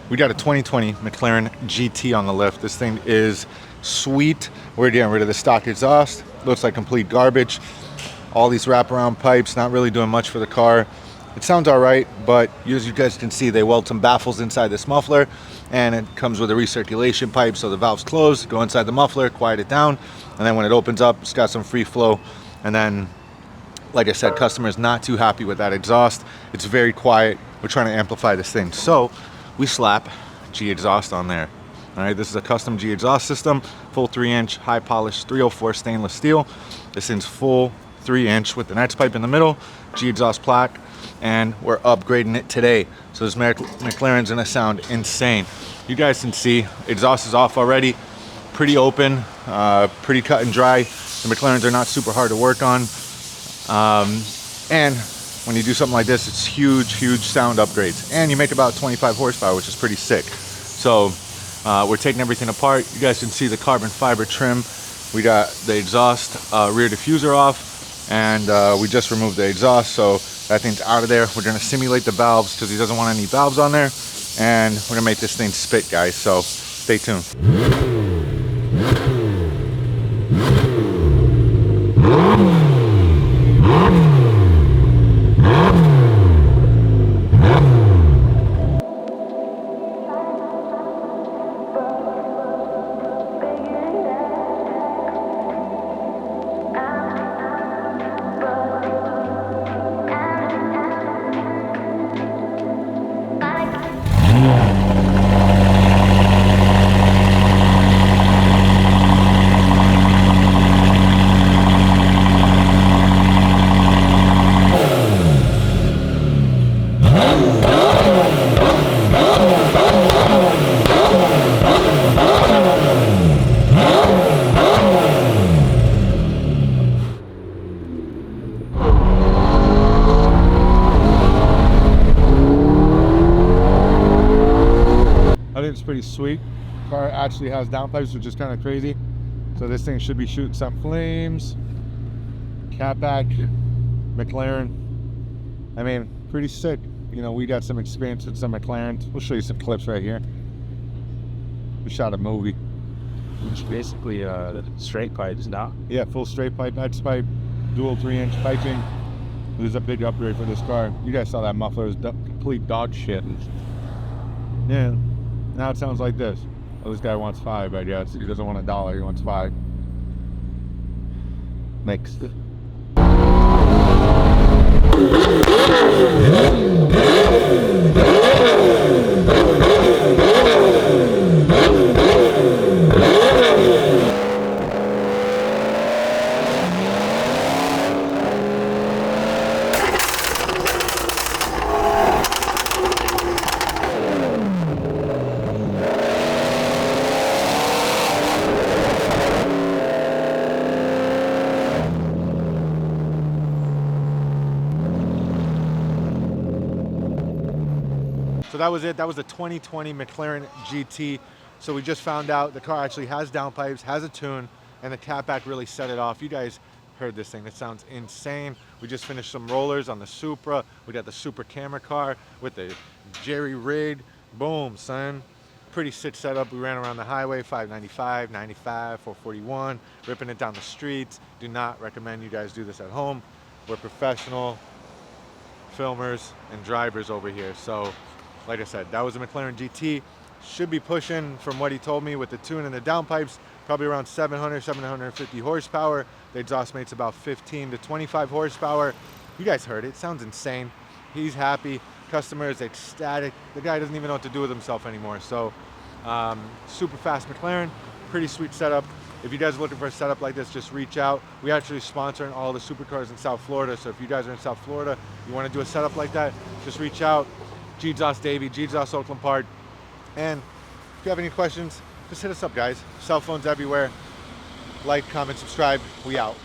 We got a 2020 McLaren GT on the lift. This thing is sweet. We're getting rid of the stock exhaust. Looks like complete garbage. All these wraparound pipes, not really doing much for the car. It sounds all right, but as you guys can see, they weld some baffles inside this muffler, and it comes with a recirculation pipe, so the valves close, go inside the muffler, quiet it down, and then when it opens up, it's got some free flow. And then, like I said, customers not too happy with that exhaust. It's very quiet. We're trying to amplify this thing, so we slap G exhaust on there. All right, this is a custom G exhaust system, full 3-inch, high polished 304 stainless steel. This thing's full 3-inch with the next pipe in the middle, G exhaust plaque, and we're upgrading it today. So this McLaren's gonna sound insane. You guys can see, exhaust is off already, pretty open, pretty cut and dry. The McLarens are not super hard to work on. And when you do something like this, it's huge sound upgrades. And you make about 25 horsepower, which is pretty sick. So we're taking everything apart. You guys can see the carbon fiber trim. We got the exhaust rear diffuser off, and we just removed the exhaust, so that thing's out of there. We're gonna simulate the valves because he doesn't want any valves on there, and we're gonna make this thing spit, guys, so stay tuned. It's pretty sweet. Car actually has downpipes, which is kind of crazy. So this thing should be shooting some flames. Catback, McLaren. I mean, pretty sick. You know, we got some experience with some McLarens. We'll show you some clips right here. We shot a movie. It's basically straight pipes now. Yeah, full straight pipe, edge pipe, dual 3-inch piping. This is a big upgrade for this car. You guys saw that muffler was complete dog shit. Yeah. Now it sounds like this. Well, this guy wants 5, I guess. He doesn't want $1, he wants 5. Mixed. So that was it. That was the 2020 McLaren GT. So we just found out the car actually has downpipes, has a tune, and the catback really set it off. You guys heard this thing. It sounds insane. We just finished some rollers on the Supra. We got the Super camera car with the jerry rig. Boom, son. Pretty sick setup. We ran around the highway, 595, 95, 441, ripping it down the streets. Do not recommend you guys do this at home. We're professional filmers and drivers over here. So like I said, that was a McLaren GT. Should be pushing, from what he told me, with the tune and the downpipes, probably around 700, 750 horsepower. The exhaust mate's about 15 to 25 horsepower. You guys heard it. Sounds insane. He's happy. Customer is ecstatic. The guy doesn't even know what to do with himself anymore. So, super fast McLaren. Pretty sweet setup. If you guys are looking for a setup like this, just reach out. We actually sponsoring all the supercars in South Florida. So if you guys are in South Florida, you want to do a setup like that, just reach out. Gexhaust Davey, Gexhaust Oakland Park. And if you have any questions, just hit us up, guys. Cell phones everywhere. Like, comment, subscribe. We out.